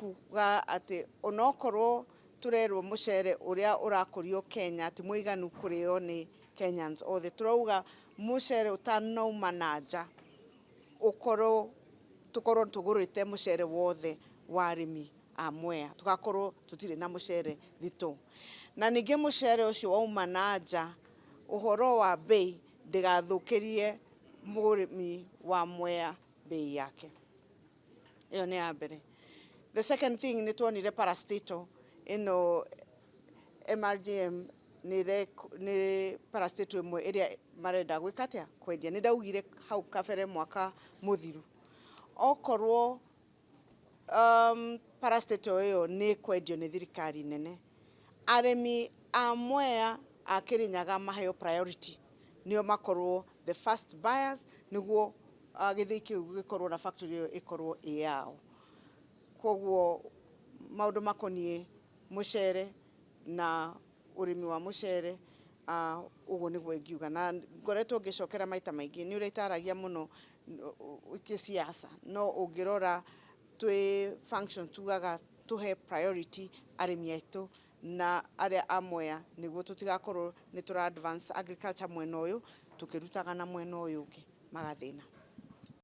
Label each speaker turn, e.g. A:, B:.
A: kuga ati onokorwo turerwo mucere uria urakũrio Kenya ati muiganu kurio ni Kenyans othe turauga mucere utanauma na nja tukorwo tugurite mucere wothe wa arimi a Mwea tugakorwo tutire na mucere thito na ningi mucere ucio wauma na nja uhoro wa bei ndigathukirie murimi wa Mwea bei yake iyo ni ya mbere. The second thing ni tuonire parastatal ino MRGM ni parastatal imwe iria marenda gwikatia kwendia ni ndaugire hau kabere mwaka muthiru okorwo parastatal iyo ni kwendio ni thirikari nene arimi a Mwea a Kirinyaga maheo priority nio makorwo the first buyers niguo githii kiu gikorwo na factory iyo ikorwo yao koguo maundu makonie mucere na urimi wa mucere uguo niguo ingiuga na ngoretwo ngicokera maita maingi ni uritaragia muno kisiasa no ungirora twi function tugaga tuhe priority arimi aitu na aria a Mwea niguo tutigakorwo ni tura advance agriculture mwena uyu tukirutaga na mwena uyu ungi magathina.